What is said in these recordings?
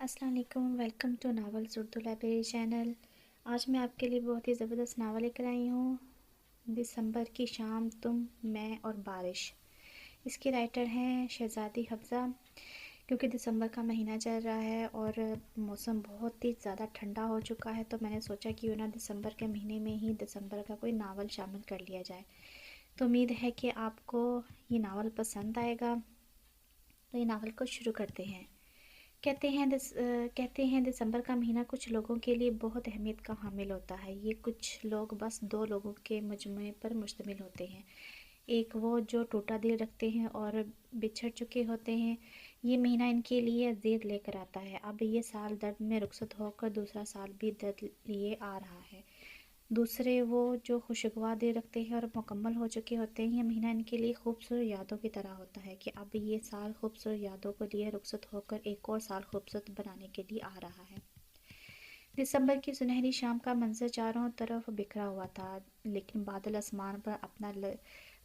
السلام علیکم، welcome to novels Urdu library channel. آج میں آپ کے لیے بہت ہی زبردست ناول لے کر آئی ہوں، دسمبر کی شام، تم، میں اور بارش۔ اس کے رائٹر ہیں شہزادی حفصہ۔ کیونکہ دسمبر کا مہینہ چل رہا ہے اور موسم بہت ہی زیادہ ٹھنڈا ہو چکا ہے، تو میں نے سوچا کیوں نہ دسمبر کے مہینے میں ہی دسمبر کا کوئی ناول شامل کر لیا جائے۔ تو امید ہے کہ آپ کو یہ ناول پسند آئے گا۔ تو یہ ناول کو شروع کرتے ہیں۔ کہتے ہیں دسمبر کا مہینہ کچھ لوگوں کے لیے بہت اہمیت کا حامل ہوتا ہے۔ یہ کچھ لوگ بس دو لوگوں کے مجموعے پر مشتمل ہوتے ہیں، ایک وہ جو ٹوٹا دل رکھتے ہیں اور بچھڑ چکے ہوتے ہیں۔ یہ مہینہ ان کے لیے اذیت لے کر آتا ہے۔ اب یہ سال درد میں رخصت ہو کر دوسرا سال بھی درد لیے آ رہا ہے۔ دوسرے وہ جو خوشگوار دل رکھتے ہیں اور مکمل ہو چکے ہوتے ہیں۔ یہ مہینہ ان کے لیے خوبصورت یادوں کی طرح ہوتا ہے کہ اب یہ سال خوبصورت یادوں کے لیے رخصت ہو کر ایک اور سال خوبصورت بنانے کے لیے آ رہا ہے۔ دسمبر کی سنہری شام کا منظر چاروں طرف بکھرا ہوا تھا، لیکن بادل آسمان پر اپنا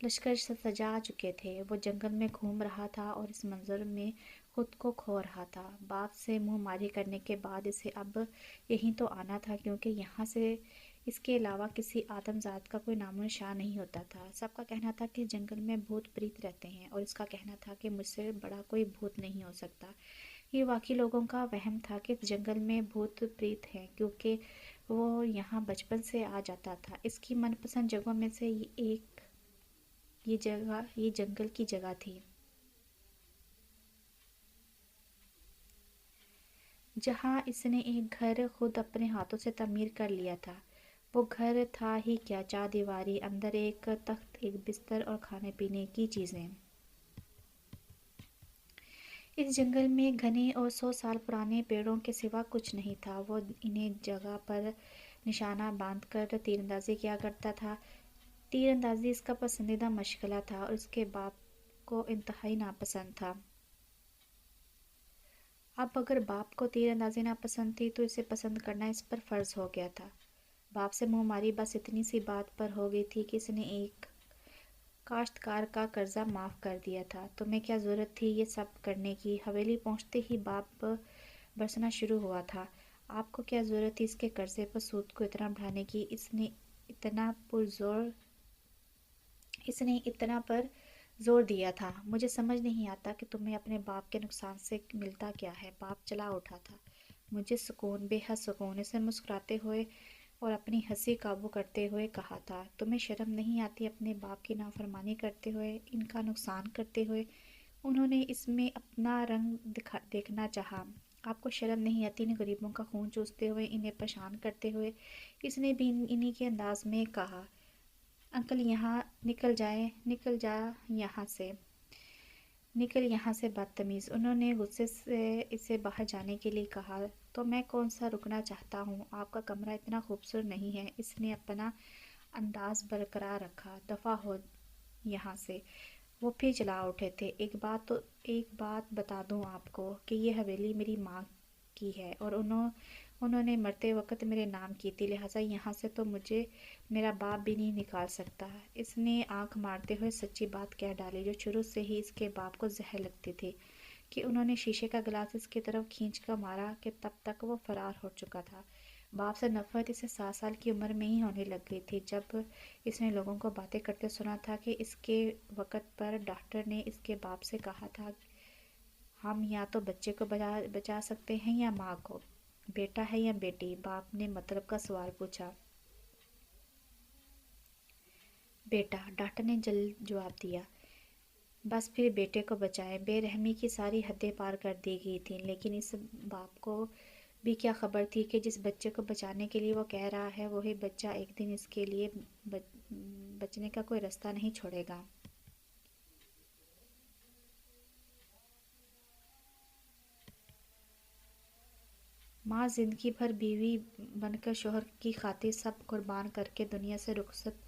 لشکر سجا چکے تھے۔ وہ جنگل میں گھوم رہا تھا اور اس منظر میں خود کو کھو رہا تھا۔ باپ سے منہ ماری کرنے کے بعد اسے اب یہیں تو آنا تھا، کیونکہ یہاں سے اس کے علاوہ کسی آدم ذات کا کوئی نام و نشان نہیں ہوتا تھا۔ سب کا کہنا تھا کہ جنگل میں بھوت پریت رہتے ہیں، اور اس کا کہنا تھا کہ مجھ سے بڑا کوئی بھوت نہیں ہو سکتا۔ یہ واقعی لوگوں کا وہم تھا کہ جنگل میں بھوت پریت ہیں، کیونکہ وہ یہاں بچپن سے آ جاتا تھا۔ اس کی من پسند جگہوں میں سے ایک یہ جنگل کی جگہ تھی، جہاں اس نے ایک گھر خود اپنے ہاتھوں سے تعمیر کر لیا تھا۔ وہ گھر تھا ہی کیا، چار دیواری، اندر ایک تخت، ایک بستر اور کھانے پینے کی چیزیں۔ اس جنگل میں گھنے اور 100 سال پرانے پیڑوں کے سوا کچھ نہیں تھا۔ وہ انہیں جگہ پر نشانہ باندھ کر تیر اندازی کیا کرتا تھا۔ تیر اندازی اس کا پسندیدہ مشغلہ تھا اور اس کے باپ کو انتہائی ناپسند تھا۔ اب اگر باپ کو تیر اندازی ناپسند تھی تو اسے پسند کرنا اس پر فرض ہو گیا تھا۔ باپ سے منہ ماری بس اتنی سی بات پر ہو گئی تھی کہ اس نے ایک کاشتکار کا قرضہ معاف کر دیا تھا۔ تمہیں کیا ضرورت تھی یہ سب کرنے کی؟ حویلی پہنچتے ہی باپ برسنا شروع ہوا تھا۔ آپ کو کیا ضرورت تھی اس کے قرضے پر سود کو اتنا بڑھانے کی؟ اس نے اتنا پر زور دیا تھا۔ مجھے سمجھ نہیں آتا کہ تمہیں اپنے باپ کے نقصان سے ملتا کیا ہے۔ باپ چلا اٹھا تھا۔ مجھے سکون، بے حد سکون، اسے مسکراتے ہوئے اور اپنی ہنسی قابو کرتے ہوئے کہا تھا۔ تمہیں شرم نہیں آتی اپنے باپ کی نافرمانی کرتے ہوئے، ان کا نقصان کرتے ہوئے؟ انہوں نے اس میں اپنا رنگ دیکھنا چاہا۔ آپ کو شرم نہیں آتی انہیں غریبوں کا خون چوستے ہوئے، انہیں پریشان کرتے ہوئے؟ اس نے بھی انہی کے انداز میں کہا۔ انکل یہاں نکل جا یہاں سے بدتمیز۔ انہوں نے غصے سے اسے باہر جانے کے لیے کہا۔ تو میں کون سا رکنا چاہتا ہوں؟ آپ کا کمرہ اتنا خوبصورت نہیں ہے۔ اس نے اپنا انداز برقرار رکھا۔ دفعہ ہو یہاں سے۔ وہ پھر چلا اٹھے تھے۔ ایک بات بتا دوں آپ کو کہ یہ حویلی میری ماں کی ہے اور انہوں نے مرتے وقت میرے نام کی تھی، لہٰذا یہاں سے تو مجھے میرا باپ بھی نہیں نکال سکتا۔ اس نے آنکھ مارتے ہوئے سچی بات کہہ ڈالی، جو شروع سے ہی اس کے باپ کو زہر لگتی تھی، کہ انہوں نے شیشے کا گلاس اس کی طرف کھینچ کر مارا کہ تب تک وہ فرار ہو چکا تھا۔ باپ سے نفرت اسے 7 سال کی عمر میں ہی ہونے لگ گئی تھی، جب اس نے لوگوں کو باتیں کرتے سنا تھا کہ اس کے وقت پر ڈاکٹر نے اس کے باپ سے کہا تھا، ہم یا تو بچے کو بچا سکتے ہیں یا ماں کو، بیٹا ہے یا بیٹی؟ باپ نے مطلب کا سوال پوچھا۔ بیٹا، ڈاکٹر نے جلد جواب دیا۔ بس پھر بیٹے کو بچائیں۔ بے رحمی کی ساری حدیں پار کر دی گئی تھیں، لیکن اس باپ کو بھی کیا خبر تھی کہ جس بچے کو بچانے کے لیے وہ کہہ رہا ہے، وہی بچہ ایک دن اس کے لیے بچنے کا کوئی راستہ نہیں چھوڑے گا۔ ماں زندگی بھر بیوی بن کر شوہر کی خاطر سب قربان کر کے دنیا سے رخصت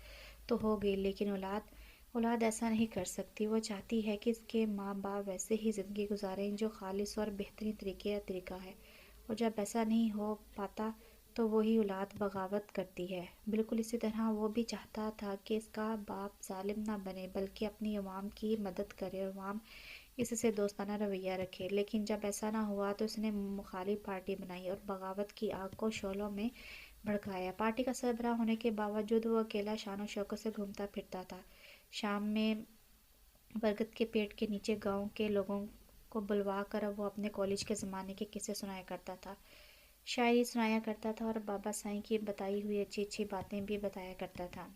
تو ہو گئی، لیکن اولاد ایسا نہیں کر سکتی۔ وہ چاہتی ہے کہ اس کے ماں باپ ویسے ہی زندگی گزاریں جو خالص اور بہترین طریقہ ہے، اور جب ایسا نہیں ہو پاتا تو وہی اولاد بغاوت کرتی ہے۔ بالکل اسی طرح وہ بھی چاہتا تھا کہ اس کا باپ ظالم نہ بنے، بلکہ اپنی عوام کی مدد کرے اور عوام اس سے دوستانہ رویہ رکھے، لیکن جب ایسا نہ ہوا تو اس نے مخالف پارٹی بنائی اور بغاوت کی آگ کو شعلوں میں بھڑکایا۔ پارٹی کا سربراہ ہونے کے باوجود وہ اکیلا شان و شوکت سے گھومتا پھرتا تھا۔ شام میں برگد کے پیڑ کے نیچے گاؤں کے لوگوں کو بلوا کر وہ اپنے کالج کے زمانے کے قصے سنایا کرتا تھا، شاعری سنایا کرتا تھا اور بابا سائیں کی بتائی ہوئی اچھی اچھی باتیں بھی بتایا کرتا تھا۔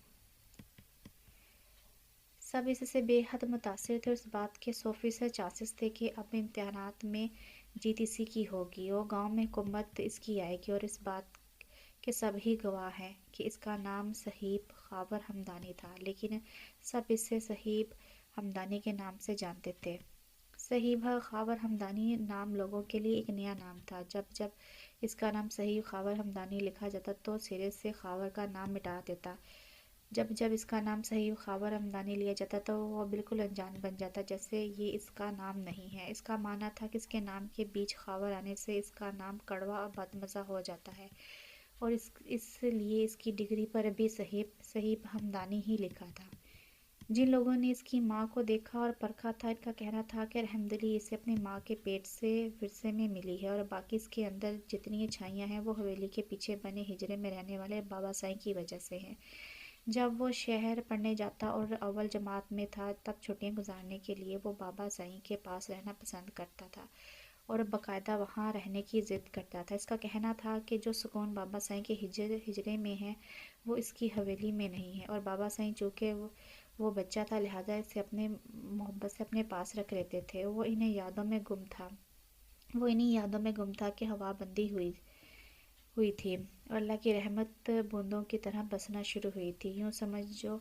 سب اس سے بے حد متاثر تھے اور اس بات کے 100% چانسز تھے کہ اب امتحانات میں جیت اسی کی ہوگی اور گاؤں میں حکومت اس کی آئے گی، اور اس بات کے سب ہی گواہ ہیں کہ اس کا نام صہیب خاور ہمدانی تھا، لیکن سب اسے صہیب ہمدانی کے نام سے جانتے تھے۔ صہیب خاور ہمدانی نام لوگوں کے لیے ایک نیا نام تھا۔ جب جب اس کا نام صہیب خاور ہمدانی لکھا جاتا تو سرے سے خاور کا نام مٹا دیتا، جب جب اس کا نام صہیب خاور ہمدانی لیا جاتا تو وہ بالکل انجان بن جاتا، جیسے یہ اس کا نام نہیں ہے۔ اس کا معنی تھا کہ اس کے نام کے بیچ خاور آنے سے اس کا نام کڑوا اور بدمزہ ہو جاتا ہے، اور اس لیے اس کی ڈگری پر بھی صہیب ہمدانی ہی لکھا تھا۔ جن لوگوں نے اس کی ماں کو دیکھا اور پرکھا تھا، ان کا کہنا تھا کہ الحمدللہ اسے اپنی ماں کے پیٹ سے ورثے میں ملی ہے، اور باقی اس کے اندر جتنی اچھائیاں ہیں وہ حویلی کے پیچھے بنے ہجرے میں رہنے والے بابا سائیں کی وجہ سے ہیں۔ جب وہ شہر پڑھنے جاتا اور اول جماعت میں تھا تب چھٹیاں گزارنے کے لیے وہ بابا سائیں کے پاس رہنا پسند کرتا تھا اور باقاعدہ وہاں رہنے کی ضد کرتا تھا۔ اس کا کہنا تھا کہ جو سکون بابا سائیں کے ہجرے میں ہے وہ اس کی حویلی میں نہیں ہے، اور بابا سائیں چونکہ وہ بچہ تھا لہٰذا اسے اپنے محبت سے اپنے پاس رکھ لیتے تھے۔ وہ انہیں یادوں میں گم تھا کہ ہوا بندی ہوئی تھی اور اللہ کی رحمت بوندوں کی طرح برسنا شروع ہوئی تھی۔ یوں سمجھو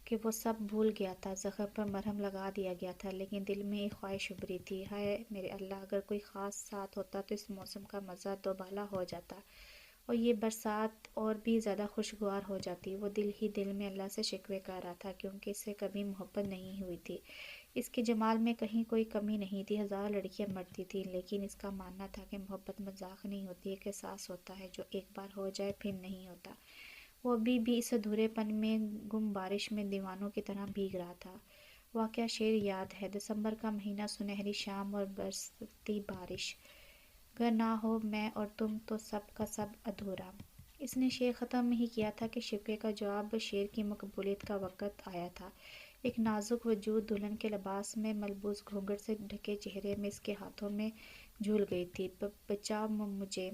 کہ وہ سب بھول گیا تھا، زخم پر مرہم لگا دیا گیا تھا، لیکن دل میں ایک خواہش ابھری تھی، ہائے میرے اللہ، اگر کوئی خاص ساتھ ہوتا تو اس موسم کا مزہ دوبالا ہو جاتا اور یہ برسات اور بھی زیادہ خوشگوار ہو جاتی۔ وہ دل ہی دل میں اللہ سے شکوے کر رہا تھا کیونکہ اس سے کبھی محبت نہیں ہوئی تھی۔ اس کے جمال میں کہیں کوئی کمی نہیں تھی، ہزار لڑکیاں مرتی تھیں، لیکن اس کا ماننا تھا کہ محبت مذاق نہیں ہوتی، ایک احساس ہوتا ہے جو ایک بار ہو جائے پھر نہیں ہوتا۔ وہ ابھی بھی اس ادھورے پن میں گم بارش میں دیوانوں کی طرح بھیگ رہا تھا۔ واقعہ شعر یاد ہے: دسمبر کا مہینہ، سنہری شام اور برستی بارش، گر نہ ہو میں اور تم تو سب کا سب ادھورا۔ اس نے شعر ختم ہی کیا تھا کہ شکوے کا جواب شعر کی مقبولیت کا وقت آیا تھا۔ ایک نازک وجود دلہن کے لباس میں ملبوس گھونگھٹ سے ڈھکے چہرے میں اس کے ہاتھوں میں جھول گئی تھی۔ بچاؤ مجھے!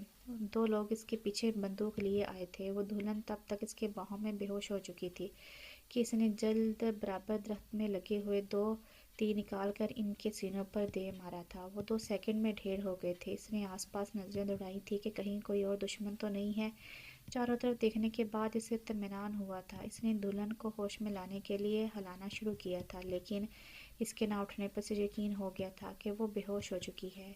دو لوگ اس کے پیچھے بندوق لیے آئے تھے۔ وہ دلہن تب تک اس کے باہوں میں بے ہوش ہو چکی تھی کہ اس نے جلد برابر درخت میں لگے ہوئے 2 تیر نکال کر ان کے سینوں پر دے مارا تھا۔ وہ 2 سیکنڈ میں ڈھیر ہو گئے تھے۔ اس نے آس پاس نظریں دوڑائی تھیں کہ کہیں کوئی اور دشمن تو نہیں ہے۔ چاروں طرف دیکھنے کے بعد اسے اطمینان ہوا تھا۔ اس نے دلہن کو ہوش میں لانے کے لیے ہلانا شروع کیا تھا، لیکن اس کے نہ اٹھنے پر اسے یقین ہو گیا تھا کہ وہ بے ہوش ہو چکی ہے۔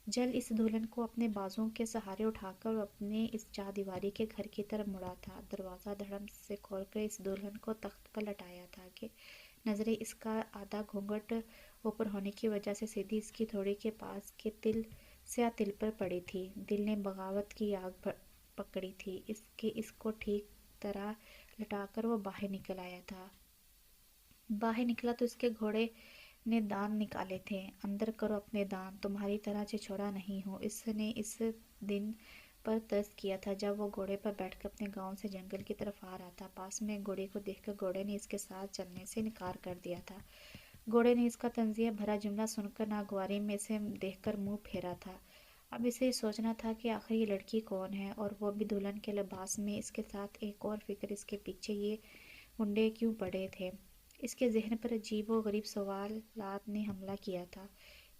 جل اس دلہن کو اپنے بازوؤں کے سہارے اٹھا کر اپنے اس چاردیواری کے گھر کی طرف مڑا تھا۔ دروازہ دھڑم سے کھول کر اس دلہن کو تخت پر لٹایا تھا کہ نظریں اس کا آدھا گھونگھٹ اوپر ہونے کی وجہ سے سیدھی اس کی تھوڑی کے پاس کے سیاہ تل پر پڑی تھی۔ دل نے بغاوت کی آگ پکڑی تھی کہ اس کو ٹھیک طرح لٹا کر وہ باہر نکل آیا تھا۔ باہر نکلا تو اس کے گھوڑے نے دانت نکالے تھے۔ اندر کرو اپنے دانت، تمہاری طرح چھچھوڑا نہیں ہوں۔ اس نے اس دن پر ترس کیا تھا جب وہ گھوڑے پر بیٹھ کر اپنے گاؤں سے جنگل کی طرف آ رہا تھا۔ پاس میں ایک گھوڑے کو دیکھ کر گھوڑے نے اس کے ساتھ چلنے سے انکار کر دیا تھا۔ گھوڑے نے اس کا طنزیہ بھرا جملہ سن کر ناگواری میں اسے دیکھ کر منہ پھیرا تھا۔ اب اسے یہ سوچنا تھا کہ آخر یہ لڑکی کون ہے، اور وہ بھی دلہن کے لباس میں۔ اس کے ساتھ ایک اور فکر، اس کے پیچھے یہ گنڈے کیوں پڑے تھے؟ اس کے ذہن پر عجیب و غریب سوالات نے حملہ کیا تھا۔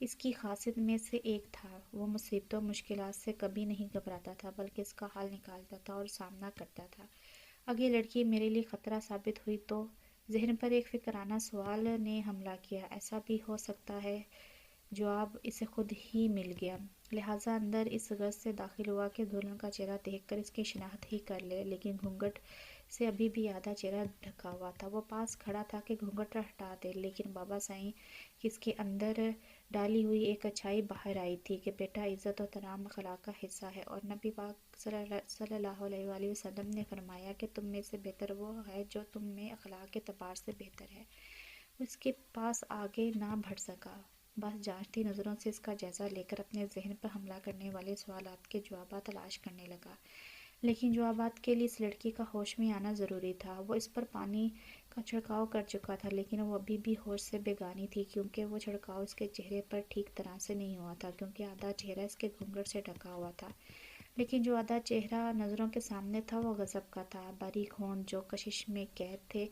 اس کی خاصیت میں سے ایک تھا، وہ مصیبتوں مشکلات سے کبھی نہیں گھبراتا تھا بلکہ اس کا حل نکالتا تھا اور سامنا کرتا تھا۔ اگر یہ لڑکی میرے لیے خطرہ ثابت ہوئی تو؟ ذہن پر ایک فکرانہ سوال نے حملہ کیا۔ ایسا بھی ہو سکتا ہے۔ جواب اسے خود ہی مل گیا، لہٰذا اندر اس غرض سے داخل ہوا کہ دلہن کا چہرہ دیکھ کر اس کی شناخت ہی کر لے، لیکن گھونگھٹ سے ابھی بھی آدھا چہرہ ڈھکا ہوا تھا۔ وہ پاس کھڑا تھا کہ گھونگھٹ ہٹا دے، لیکن بابا سائیں کی اس کے اندر ڈالی ہوئی ایک اچھائی باہر آئی تھی کہ بیٹا عزت و احترام اخلاق کا حصہ ہے، اور نبی پاک صلی اللہ علیہ وآلہ وسلم نے فرمایا کہ تم میں سے بہتر وہ ہے جو تم میں اخلاق کے اعتبار سے بہتر ہے۔ وہ اس کے پاس آگے نہ بڑھ سکا۔ بس جانچتی نظروں سے اس کا جائزہ لے کر اپنے ذہن پر حملہ کرنے والے سوالات کے جوابات تلاش کرنے لگا، لیکن جوابات کے لیے اس لڑکی کا ہوش میں آنا ضروری تھا۔ وہ اس پر پانی کا چھڑکاؤ کر چکا تھا، لیکن وہ ابھی بھی ہوش سے بیگانی تھی، کیونکہ وہ چھڑکاؤ اس کے چہرے پر ٹھیک طرح سے نہیں ہوا تھا، کیونکہ آدھا چہرہ اس کے گھونگھٹ سے ڈھکا ہوا تھا، لیکن جو آدھا چہرہ نظروں کے سامنے تھا وہ غضب کا تھا۔ باریک ہونٹ جو کشش میں قید تھے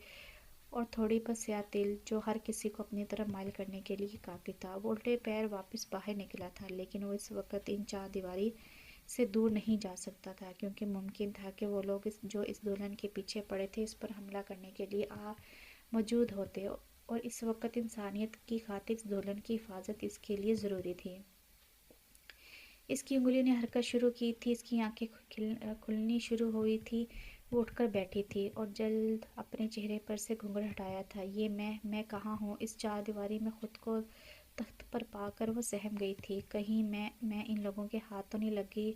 اور تھوڑی بس سیاہ تل جو ہر کسی کو اپنی طرف مائل کرنے کے لیے کافی تھا۔ وہ الٹے پیر واپس باہر نکلا تھا، لیکن وہ اس وقت ان چار دیواری سے دور نہیں جا سکتا تھا، کیونکہ ممکن تھا کہ وہ لوگ جو اس دلہن کے پیچھے پڑے تھے اس پر حملہ کرنے کے لیے موجود ہوتے، اور اس وقت انسانیت کی خاطر اس دلہن کی حفاظت اس کے لیے ضروری تھی۔ اس کی انگلیوں نے حرکت شروع کی تھی، اس کی آنکھیں کھلنی شروع ہوئی تھی۔ وہ اٹھ کر بیٹھی تھی اور جلد اپنے چہرے پر سے گھونگھٹ ہٹایا تھا۔ یہ میں کہاں ہوں؟ اس چار دیواری میں خود کو تخت پر پا کر وہ سہم گئی تھی۔ کہیں میں ان لوگوں کے ہاتھ تو نہیں لگی؟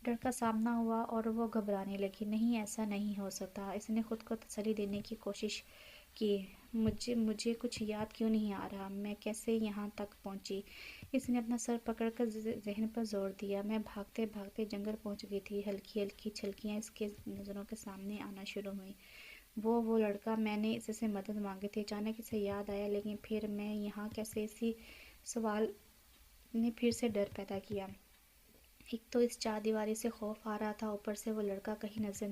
ڈر کا سامنا ہوا اور وہ گھبرانے لگی۔ نہیں، ایسا نہیں ہو سکتا۔ اس نے خود کو تسلی دینے کی کوشش کی۔ مجھے کچھ یاد کیوں نہیں آ رہا؟ میں کیسے یہاں تک پہنچی؟ اس نے اپنا سر پکڑ کر ذہن پر زور دیا۔ میں بھاگتے بھاگتے جنگل پہنچ گئی تھی۔ ہلکی ہلکی چھلکیاں اس کے نظروں کے سامنے آنا شروع ہوئیں۔ وہ لڑکا، میں نے اس سے مدد مانگی تھی۔ اچانک اسے یاد آیا، لیکن پھر میں یہاں کیسے؟ اسی سوال نے پھر سے ڈر پیدا کیا۔ ایک تو اس چار دیواری سے خوف آ رہا تھا، اوپر سے وہ لڑکا کہیں نظر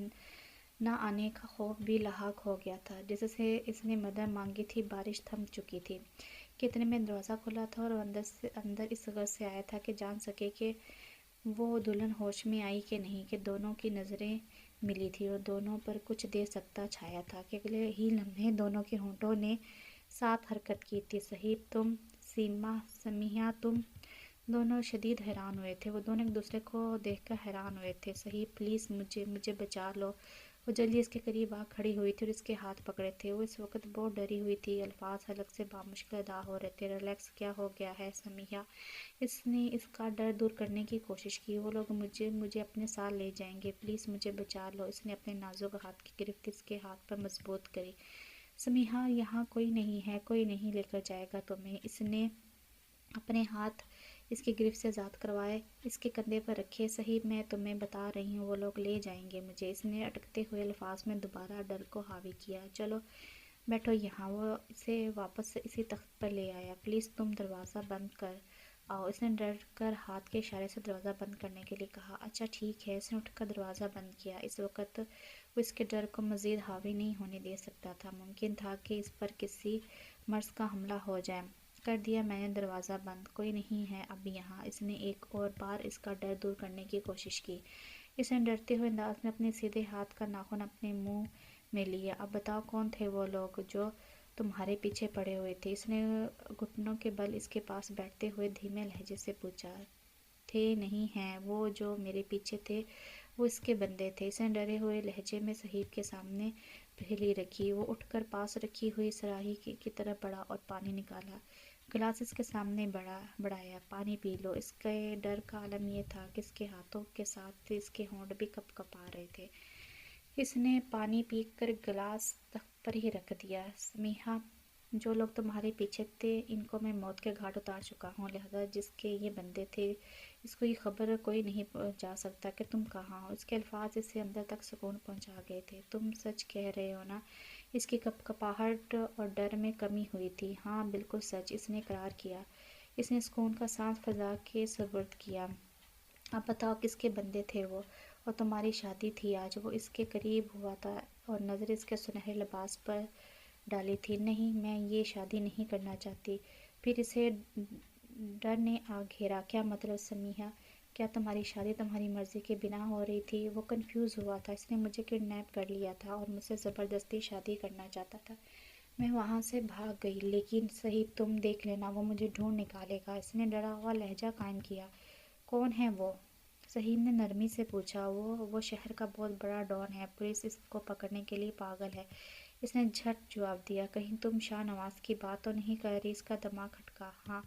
نہ آنے کا خوف بھی لاحق ہو گیا تھا، جس سے اس نے مدد مانگی تھی۔ بارش تھم چکی تھی کہ اتنے میں دروازہ کھلا تھا اور اندر اس غرض سے آیا تھا کہ جان سکے کہ وہ دلہن ہوش میں آئی کہ نہیں، کہ دونوں کی نظریں ملی تھی اور دونوں پر کچھ دیر سکتہ چھایا تھا کہ اگلے ہی لمحے دونوں کے ہونٹوں نے ساتھ حرکت کی تھی۔ صہیب تم، سمیحہ تم۔ دونوں شدید حیران ہوئے تھے۔ وہ دونوں ایک دوسرے کو دیکھ کر حیران ہوئے تھے۔ صہیب پلیز مجھے بچا لو۔ وہ جلدی اس کے قریب آ کھڑی ہوئی تھی اور اس کے ہاتھ پکڑے تھے۔ وہ اس وقت بہت ڈری ہوئی تھی۔ الفاظ حلق سے بامشکل ادا ہو رہے تھے۔ ریلیکس، کیا ہو گیا ہے سمیحہ؟ اس نے اس کا ڈر دور کرنے کی کوشش کی۔ وہ لوگ مجھے اپنے ساتھ لے جائیں گے، پلیز مجھے بچا لو۔ اس نے اپنے نازک ہاتھ کی گرفت اس کے ہاتھ پر مضبوط کری۔ سمیحہ، یہاں کوئی نہیں ہے، کوئی نہیں لے کر جائے گا تمہیں۔ اس نے اپنے ہاتھ اس کی گرفت سے آزاد کروائے، اس کے کندھے پر رکھے۔ صہیب، میں تمہیں بتا رہی ہوں، وہ لوگ لے جائیں گے مجھے۔ اس نے اٹکتے ہوئے الفاظ میں دوبارہ ڈر کو حاوی کیا۔ چلو بیٹھو یہاں۔ وہ اسے واپس اسی تخت پر لے آیا۔ پلیز تم دروازہ بند کر آؤ۔ اس نے ڈر کر ہاتھ کے اشارے سے دروازہ بند کرنے کے لیے کہا۔ اچھا ٹھیک ہے۔ اس نے اٹھ کر دروازہ بند کیا۔ اس وقت وہ اس کے ڈر کو مزید حاوی نہیں ہونے دے سکتا تھا۔ ممکن تھا کہ اس پر کسی مرض کا حملہ ہو جائے۔ کر دیا میں نے دروازہ بند، کوئی نہیں ہے اب یہاں۔ اس نے ایک اور بار اس کا ڈر دور کرنے کی کوشش کی۔ اس نے ڈرتے ہوئے انداز میں اپنے سیدھے ہاتھ کا ناخن اپنے منہ میں لیا۔ اب بتاؤ، کون تھے وہ لوگ جو تمہارے پیچھے پڑے ہوئے تھے؟ اس نے گھٹنوں کے بل اس کے پاس بیٹھتے ہوئے دھیمے لہجے سے پوچھا۔ تھے نہیں ہیں، وہ جو میرے پیچھے تھے وہ اس کے بندے تھے۔ اس نے ڈرے ہوئے لہجے میں صہیب کے سامنے پھیلی رکھی۔ وہ اٹھ کر پاس رکھی ہوئی سراہی کی طرف بڑھا اور پانی نکالا۔ گلاس اس کے سامنے بڑھایا۔ پانی پی لو۔ اس کے ڈر کا عالم یہ تھا کہ اس کے ہاتھوں کے ساتھ اس کے ہونٹ بھی کپ کپا رہے تھے۔ اس نے پانی پی کر گلاس تخت پر ہی رکھ دیا۔ سمیحہ، جو لوگ تمہارے پیچھے تھے ان کو میں موت کے گھاٹ اتار چکا ہوں، لہذا جس کے یہ بندے تھے اس کو یہ خبر کوئی نہیں پہنچا سکتا کہ تم کہاں ہو۔ اس کے الفاظ اسے اندر تک سکون پہنچا گئے تھے۔ تم سچ کہہ رہے ہو نا؟ اس کی کپ کپاہٹ اور ڈر میں کمی ہوئی تھی۔ ہاں بالکل سچ، اس نے اقرار کیا۔ اس نے سکون کا سانس فضا کے سپرد کیا۔ اب بتاؤ کس کے بندے تھے وہ؟ اور تمہاری شادی تھی آج۔ وہ اس کے قریب ہوا تھا اور نظر اس کے سنہرے لباس پر ڈالی تھی۔ نہیں، میں یہ شادی نہیں کرنا چاہتی۔ پھر اسے ڈر نے آ گھیرا۔ کیا مطلب سمیحہ؟ کیا تمہاری شادی تمہاری مرضی کے بنا ہو رہی تھی؟ وہ کنفیوز ہوا تھا۔ اس نے مجھے کڈنیپ کر لیا تھا اور مجھ سے زبردستی شادی کرنا چاہتا تھا۔ میں وہاں سے بھاگ گئی، لیکن صہیب تم دیکھ لینا، وہ مجھے ڈھونڈ نکالے گا۔ اس نے ڈرا ہوا لہجہ قائم کیا۔ کون ہے وہ؟ صہیب نے نرمی سے پوچھا۔ وہ شہر کا بہت بڑا ڈان ہے، پولیس اس کو پکڑنے کے لیے پاگل ہے۔ اس نے جھٹ جواب دیا۔ کہیں تم شاہ نواز کی بات تو نہیں کر رہی؟ اس کا دماغ کھٹکا۔ ہاں،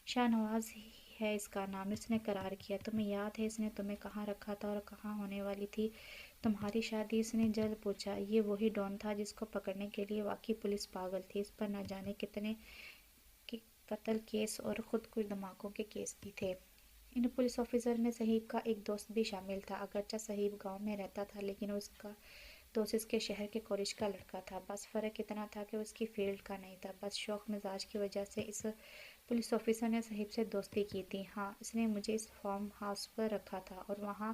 شاہ نواز ہی ہے اس کا نام، اس نے اقرار کیا۔ تمہیں یاد ہے اس نے تمہیں کہاں رکھا تھا اور کہاں ہونے والی تھی تمہاری شادی؟ اس نے جلد پوچھا۔ یہ وہی ڈان تھا جس کو پکڑنے کے لیے واقعی پولیس پاگل تھی۔ اس پر نہ جانے قتل کیس اور خود کش دھماکوں کے کیس بھی تھے۔ ان پولیس آفیسر میں صہیب کا ایک دوست بھی شامل تھا۔ اگرچہ صہیب گاؤں میں رہتا تھا لیکن اس کا دوست اس کے شہر کے کالج کا لڑکا تھا۔ بس فرق اتنا تھا کہ اس کی فیلڈ کا نہیں تھا۔ بس شوخ مزاج کی وجہ سے اس پولیس آفیسر نے صہیب سے دوستی کی تھی۔ ہاں، اس نے مجھے اس فارم ہاؤس پر رکھا تھا اور وہاں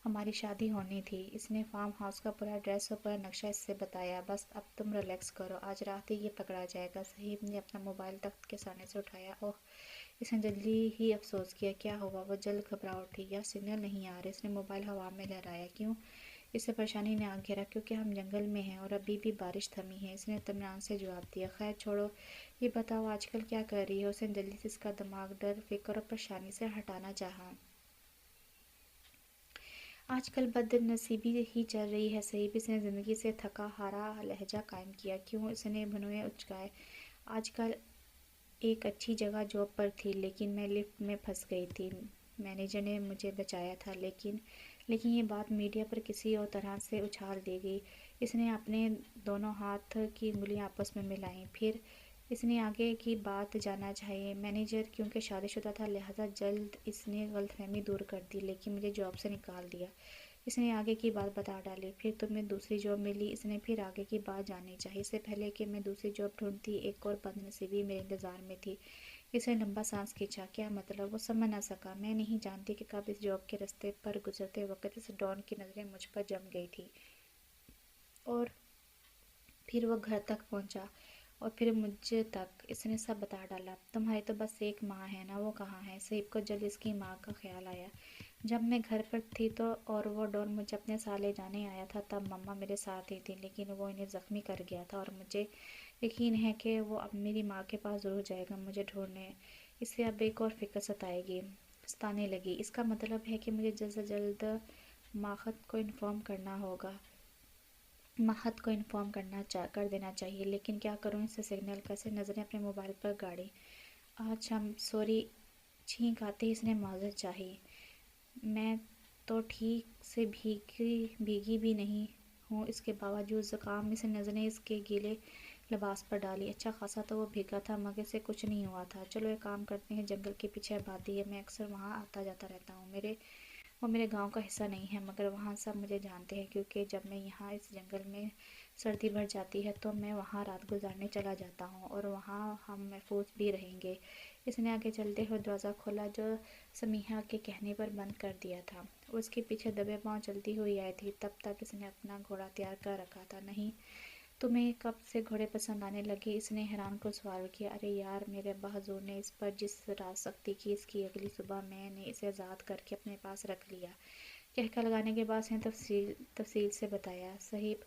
ہماری شادی ہونی تھی۔ اس نے فارم ہاؤس کا پورا ایڈریس اور پورا نقشہ اس سے بتایا۔ بس اب تم ریلیکس کرو، آج رات ہی یہ پکڑا جائے گا۔ صہیب نے اپنا موبائل تخت کے سامنے سے اٹھایا۔ اوہ، اس نے جلدی ہی افسوس کیا۔ کیا ہوا؟ وہ جلد گھبرا اٹھی۔ یا سگنل نہیں آ رہے؟ اس نے موبائل ہوا میں لہرایا۔ کیوں؟ اس سے پریشانی نے آ گھیرا۔ کیونکہ ہم جنگل میں ہیں اور ابھی بھی بارش تھمی ہے، اس نے اطمینان سے جواب دیا۔ خیر چھوڑو، یہ بتاؤ آج کل کیا کر رہی ہو؟ اس نے جلدی سے اس کا دماغ ڈر، فکر اور پریشانی سے ہٹانا چاہا۔ آج کل بد نصیبی ہی چل رہی ہے صہیب، اس نے زندگی سے تھکا ہارا لہجہ قائم کیا۔ کیوں؟ اس نے بھنویں اچکائے۔ آج کل ایک اچھی جگہ جاب پر تھی لیکن میں لفٹ میں پھنس گئی تھی۔ مینیجر نے مجھے بچایا تھا لیکن یہ بات میڈیا پر کسی اور طرح سے اچھال دی گئی۔ اس نے اپنے دونوں ہاتھ کی انگلیاں آپس میں ملائیں۔ پھر اس نے آگے کی بات جاننا چاہیے۔ مینیجر کیونکہ شادی شدہ تھا لہٰذا جلد اس نے غلط فہمی دور کر دی لیکن مجھے جاب سے نکال دیا۔ اس نے آگے کی بات بتا ڈالی۔ پھر تمہیں دوسری جاب ملی؟ اس نے پھر آگے کی بات جاننی چاہی۔ اس سے پہلے کہ میں دوسری جاب ڈھونڈتی ایک اور بد نصیبی میرے انتظار میں تھی۔ اس نے لمبا سانس کھینچا۔ کیا مطلب؟ وہ سمجھ نہ سکا۔ میں نہیں جانتی کہ کب اس جاب کے رستے پر گزرتے وقت اس ڈان کی نظریں مجھ پر جم گئی تھیں اور پھر وہ گھر تک پہنچا اور پھر مجھ تک۔ اس نے سب بتا ڈالا۔ تمہاری تو بس ایک ماں ہے نا، وہ کہاں ہے؟ صہیب کو جلد اس کی ماں کا خیال آیا۔ جب میں گھر پر تھی تو اور وہ ڈان مجھے اپنے ساتھ لے جانے آیا تھا تب مما میرے ساتھ ہی تھی لیکن وہ انہیں زخمی کر گیا تھا اور مجھے یقین ہے کہ وہ اب میری ماں کے پاس ضرور جائے گا مجھے ڈھونڈنے۔ اسے اب ایک اور فکر ستانے لگی۔ اس کا مطلب ہے کہ مجھے جلد سے جلد ماخد کو انفارم کر دینا چاہیے۔ لیکن کیا کروں؟ اس سے سگنل کیسے؟ نظریں اپنے موبائل پر گاڑی۔ سوری، چھینک آتے ہی اس نے معذرت چاہی۔ میں تو ٹھیک سے بھیگی بھی نہیں ہوں، اس کے باوجود زکام۔ اس نے نظریں اس کے گیلے لباس پر ڈالی۔ اچھا خاصا تو وہ بھیگا تھا مگر اسے کچھ نہیں ہوا تھا۔ چلو ایک کام کرتے ہیں، جنگل کے پیچھے آبادی ہے، میں اکثر وہاں آتا جاتا رہتا ہوں۔ وہ میرے گاؤں کا حصہ نہیں ہے مگر وہاں سب مجھے جانتے ہیں کیونکہ جب میں یہاں اس جنگل میں سردی بڑھ جاتی ہے تو میں وہاں رات گزارنے چلا جاتا ہوں اور وہاں ہم محفوظ بھی رہیں گے۔ اس نے آگے چلتے ہوئے دروازہ کھولا جو سمیحہ کے کہنے پر بند کر دیا تھا۔ وہ اس کے پیچھے دبے پاؤں چلتی ہوئی آئی تھی۔ تب تک اس نے اپنا گھوڑا تیار کر رکھا تھا۔ نہیں، تمہیں کب سے گھوڑے پسند آنے لگے؟ اس نے حیران کو سوال کیا۔ ارے یار، میرے ابا حضور نے اس پر جس رات سختی کی اس کی اگلی صبح میں نے اسے آزاد کر کے اپنے پاس رکھ لیا۔ کہکا لگانے کے بعد اس نے تفصیل سے بتایا۔ صہیب،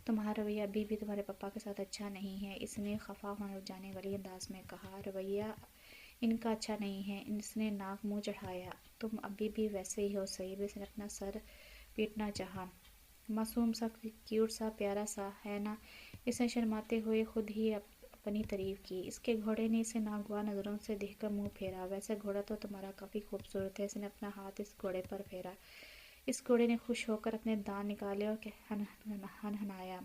تمہارا رویہ ابھی بھی تمہارے پاپا کے ساتھ اچھا نہیں ہے، اس نے خفا ہونے جانے والی انداز میں کہا۔ رویہ ان کا اچھا نہیں ہے؟ اس نے ناک منہ چڑھایا۔ تم ابھی بھی ویسے ہی ہو صہیب۔ اس نے اپنا سر پیٹنا چاہا۔ معصوم سا، کیوٹ سا، پیارا سا ہے نا؟ اس نے شرماتے ہوئے خود ہی اپنی تعریف کی۔ اس کے گھوڑے نے اسے ناگوار نظروں سے دیکھ کر منہ پھیرا۔ ویسے گھوڑا تو تمہارا کافی خوبصورت ہے۔ اس نے اپنا ہاتھ اس گھوڑے پر پھیرا۔ اس گھوڑے نے خوش ہو کر اپنے دانت نکالے اور ہنہنایا۔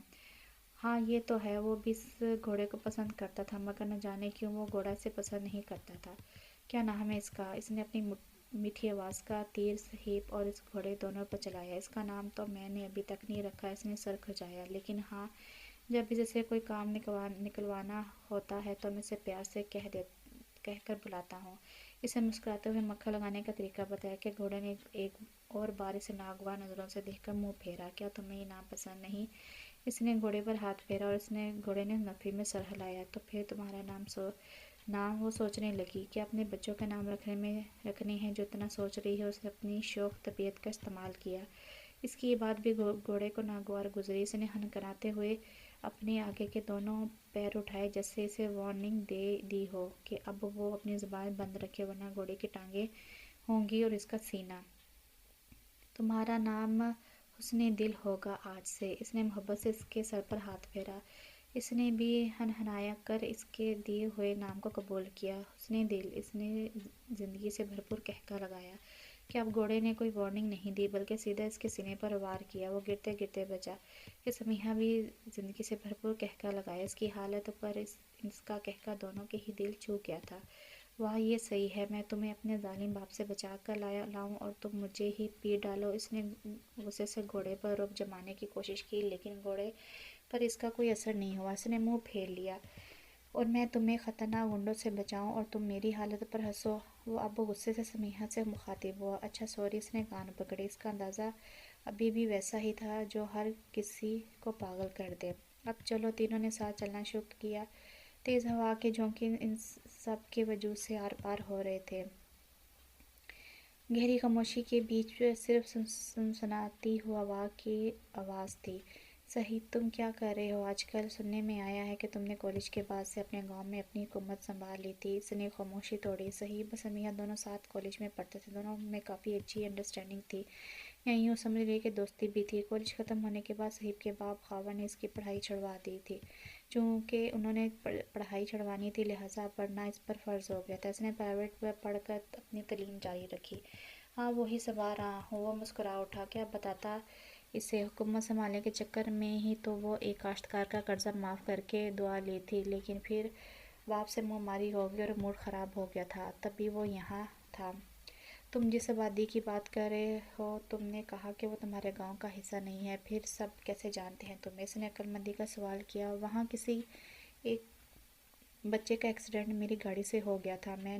ہاں یہ تو ہے، وہ بھی اس گھوڑے کو پسند کرتا تھا مگر نہ جانے کیوں وہ گھوڑا اسے پسند نہیں کرتا تھا۔ کیا نام ہے اس کا؟ اس نے اپنی میٹھی آواز کا تیر صہیب اور اس گھوڑے دونوں پر چلایا۔ اس کا نام تو میں نے ابھی تک نہیں رکھا۔ اس نے سر کھجایا۔ لیکن ہاں، جب اسے سے کوئی کام نکلوانا ہوتا ہے تو میں اسے پیار سے کہہ کر بلاتا ہوں۔ اسے مسکراتے ہوئے مکھن لگانے کا طریقہ بتایا کہ گھوڑے نے ایک اور بار اسے ناگوار نظروں سے دیکھ کر منہ پھیرا۔ کیا تمہیں یہ نام پسند نہیں؟ اس نے گھوڑے پر ہاتھ پھیرا اور گھوڑے نے نفی میں سر ہلایا۔ تو پھر تمہارا نام وہ سوچنے لگی کہ اپنے بچوں کے نام رکھنے ہیں جو اتنا سوچ رہی ہے۔ اس نے اپنی شوخ طبیعت کا استعمال کیا۔ اس کی یہ بات بھی گھوڑے کو ناگوار گزری۔ اس نے ہنکراتے ہوئے اپنے آگے کے دونوں پیر اٹھائے جیسے اسے وارننگ دے دی ہو کہ اب وہ اپنی زبان بند رکھے ورنہ گھوڑے کی ٹانگیں ہوں گی اور اس کا سینہ۔ تمہارا نام حسن دل ہوگا آج سے۔ اس نے محبت سے اس کے سر پر ہاتھ پھیرا۔ اس نے بھی ہنہنایا کر اس کے دیے ہوئے نام کو قبول کیا۔ حسن دل۔ اس نے زندگی سے بھرپور کہکا لگایا کہ اب گھوڑے نے کوئی وارننگ نہیں دی بلکہ سیدھا اس کے سینے پر وار کیا۔ وہ گرتے گرتے بچا کہ سمیحہ بھی زندگی سے بھرپور کہکا لگائے۔ اس کی حالت پر اس کا کہکا دونوں کے ہی دل چھو گیا تھا۔ واہ، یہ صحیح ہے، میں تمہیں اپنے ظالم باپ سے بچا کر لاؤں اور تم مجھے ہی پیٹ ڈالو۔ اس نے غصے سے گھوڑے پر رعب جمانے کی کوشش کی، لیکن گھوڑے پر اس کا کوئی اثر نہیں ہوا۔ اس نے منہ پھیر لیا، اور میں تمہیں خطرناک گنڈوں سے بچاؤں اور تم میری حالت پر ہنسو۔ وہ اب غصے سے سمیحہ سے مخاطب ہوا۔ اچھا سوری، اس نے کان پکڑے۔ اس کا اندازہ ابھی بھی ویسا ہی تھا جو ہر کسی کو پاگل کر دے۔ اب چلو۔ تینوں نے ساتھ چلنا شروع کیا۔ تیز ہوا کے جھونکے ان سب کے وجود سے آر پار ہو رہے تھے۔ گہری خاموشی کے بیچ صرف سنسناتی ہوا کی آواز تھی۔ صحیح، تم کیا کر رہے ہو آج کل؟ سننے میں آیا ہے کہ تم نے کالج کے بعد سے اپنے گاؤں میں اپنی حکومت سنبھال لی تھی۔ اس نے خاموشی توڑی۔ صحیح، سمیہ دونوں ساتھ کالج میں پڑھتے تھے، دونوں میں کافی اچھی انڈرسٹینڈنگ تھی، یا یوں سمجھ لے کہ دوستی بھی تھی۔ کالج ختم ہونے کے بعد صحیح کے باپ خاور نے اس کی پڑھائی چھڑوا دی تھی۔ چونکہ انہوں نے پڑھائی چھڑوانی تھی، لہٰذا پڑھنا اس پر فرض ہو گیا تھا۔ اس نے پرائیویٹ میں پڑھ کر اپنی تعلیم جاری رکھی۔ ہاں، وہی سنبھال رہا ہوں۔ وہ مسکرا اٹھا۔ کیا بتاتا اسے؟ حکومت سنبھالنے کے چکر میں ہی تو وہ ایک کاشتکار کا قرضہ معاف کر کے دعا لی تھی، لیکن پھر باپ سے منہ ماری ہو گئی اور موڈ خراب ہو گیا تھا، تب بھی وہ یہاں تھا۔ تم جس آبادی کی بات کر رہے ہو، تم نے کہا کہ وہ تمہارے گاؤں کا حصہ نہیں ہے، پھر سب کیسے جانتے ہیں تمہیں؟ اس نے عقل مندی کا سوال کیا۔ وہاں کسی ایک بچے کا ایکسیڈنٹ میری گاڑی سے ہو گیا تھا، میں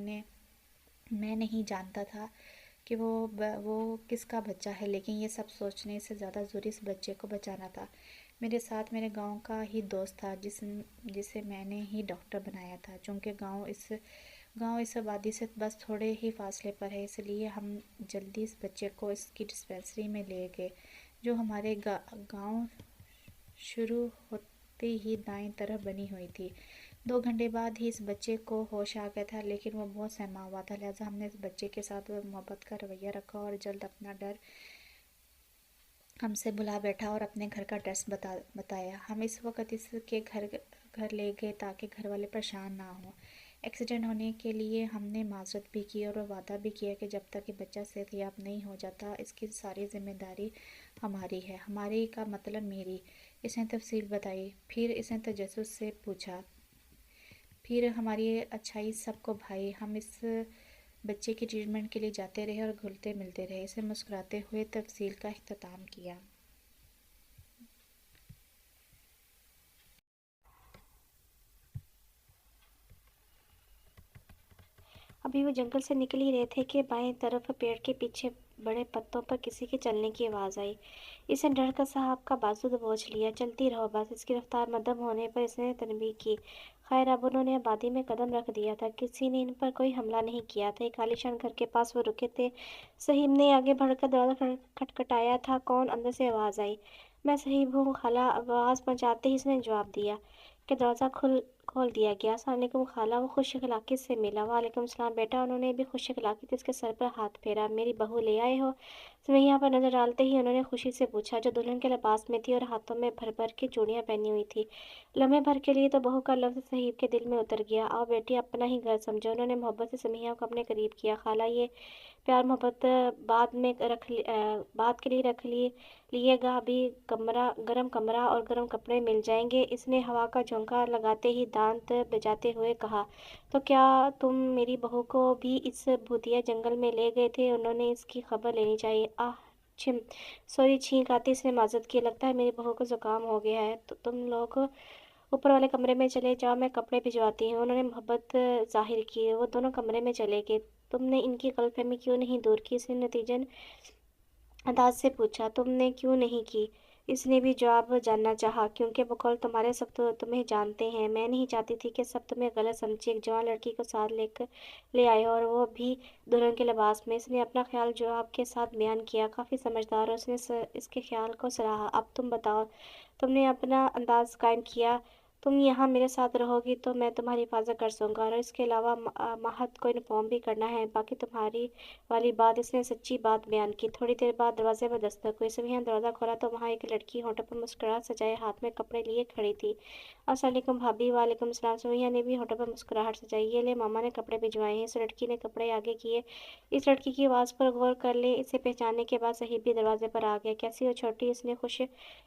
نہیں جانتا تھا کہ وہ کس کا بچہ ہے، لیکن یہ سب سوچنے سے زیادہ ضروری اس بچے کو بچانا تھا۔ میرے ساتھ میرے گاؤں کا ہی دوست تھا، جسے میں نے ہی ڈاکٹر بنایا تھا۔ چونکہ گاؤں اس آبادی سے بس تھوڑے ہی فاصلے پر ہے، اس لیے ہم جلدی اس بچے کو اس کی ڈسپنسری میں لے گئے، جو ہمارے گاؤں شروع ہوتے ہی دائیں طرف بنی ہوئی تھی۔ 2 گھنٹے بعد ہی اس بچے کو ہوش آ گیا تھا، لیکن وہ بہت سہما ہوا تھا، لہٰذا ہم نے اس بچے کے ساتھ محبت کا رویہ رکھا اور جلد اپنا ڈر ہم سے بھلا بیٹھا اور اپنے گھر کا ایڈریس بتایا۔ ہم اس وقت اس کے گھر لے گئے تاکہ گھر والے پریشان نہ ہوں۔ ایکسیڈنٹ ہونے کے لیے ہم نے معذرت بھی کی اور وعدہ بھی کیا کہ جب تک یہ بچہ صحت یاب نہیں ہو جاتا، اس کی ساری ذمہ داری ہماری ہے۔ ہماری کا مطلب میری۔ اس نے تفصیل بتائی۔ پھر اس نے تجسس سے پوچھا، پھر ہماری اچھائی سب کو بھائی، ہم اس بچے کی ٹریٹمنٹ کے لیے جاتے رہے اور گھلتے ملتے رہے۔ اس نے مسکراتے ہوئے تفصیل کا اختتام کیا۔ ابھی وہ جنگل سے نکل ہی رہے تھے کہ بائیں طرف پیڑ کے پیچھے بڑے پتوں پر کسی کے چلنے کی آواز آئی۔ اس نے ڈر کر صاحب کا بازو دبوچ لیا۔ چلتی رہو بس۔ اس کی رفتار مدھم ہونے پر اس نے تنبیہ کی۔ خیر، اب انہوں نے آبادی میں قدم رکھ دیا تھا، کسی نے ان پر کوئی حملہ نہیں کیا تھا۔ ایک عالیشان گھر کے پاس وہ رکے تھے۔ صحیح نے آگے بڑھ کر دروازہ کھٹکھٹایا تھا۔ کون؟ اندر سے آواز آئی۔ میں صحیح ہوں خالہ۔ آواز پہنچاتے ہی اس نے جواب دیا کہ دروازہ کھول دیا گیا۔ السلام علیکم خالہ۔ وہ خوش اخلاقی سے ملا۔ وعلیکم السلام بیٹا۔ انہوں نے بھی خوش اخلاقی سے اس کے سر پر ہاتھ پھیرا۔ میری بہو لے آئے ہو؟ سمیہ پر نظر ڈالتے ہی انہوں نے خوشی سے پوچھا، جو دلہن کے لباس میں تھی اور ہاتھوں میں بھر بھر کے چوڑیاں پہنی ہوئی تھی۔ لمحے بھر کے لیے تو بہو کا لفظ صحیح کے دل میں اتر گیا۔ آؤ بیٹی، اپنا ہی گھر سمجھو۔ انہوں نے محبت سے سمیہ کو اپنے قریب کیا۔ خالہ، یہ پیار محبت بعد کے لیے رکھ لیے گا، ابھی گرم کمرہ اور گرم کپڑے مل جائیں گے۔ اس نے ہوا کا جھونکا لگاتے ہی دانت بجاتے ہوئے کہا، تو کیا تم میری بہو کو بھی اس بھوتیا جنگل میں لے گئے تھے؟ انہوں نے اس کی خبر لینی چاہیے۔ آہ چھم، سوری، چھینک آتی اس نے معذرت کی۔ لگتا ہے میری بہو کو زکام ہو گیا ہے، تو تم لوگ اوپر والے کمرے میں چلے جاؤ، میں کپڑے بھجواتی ہوں۔ انہوں نے محبت ظاہر کی۔ وہ دونوں کمرے میں چلے گئے۔ تم نے ان کی غلط فہمی کیوں نہیں دور کی؟ اس نے نتیجن انداز سے پوچھا۔ تم نے کیوں نہیں کی؟ اس نے بھی جواب جاننا چاہا۔ کیونکہ وہ کل تمہارے سب تمہیں جانتے ہیں۔ میں نہیں چاہتی تھی کہ سب تمہیں غلط سمجھے۔ ایک جوان لڑکی کو ساتھ لے آئے ہو، اور وہ بھی دلہن کے لباس میں۔ اس نے اپنا خیال جواب کے ساتھ بیان کیا۔ کافی سمجھدار ہو۔ اس نے اس کے خیال کو سراہا۔ اب تم بتاؤ۔ تم نے اپنا انداز قائم کیا۔ تم یہاں میرے ساتھ رہو گی تو میں تمہاری حفاظت کر سکوں گا، اور اس کے علاوہ ماہد کو انفارم بھی کرنا ہے۔ باقی تمہاری والی بات۔ اس نے سچی بات بیان کی۔ تھوڑی دیر بعد دروازے پر دستک ہوئی۔ سمیہ نے دروازہ کھولا تو وہاں ایک لڑکی ہونٹوں پر مسکراہٹ سجائے ہاتھ میں کپڑے لیے کھڑی تھی۔ السلام علیکم بھابھی۔ وعلیکم السلام۔ سمیہ نے بھی ہونٹوں پر مسکراہٹ سجائی۔ یہ لے، ماما نے کپڑے بھجوائے ہیں۔ اس لڑکی نے کپڑے آگے کیے۔ اس لڑکی کی آواز پر غور کر لیں۔ اسے پہچاننے کے بعد صحیح بھی دروازے پر آ گیا۔ کیسی ہو چھوٹی؟ اس نے خوش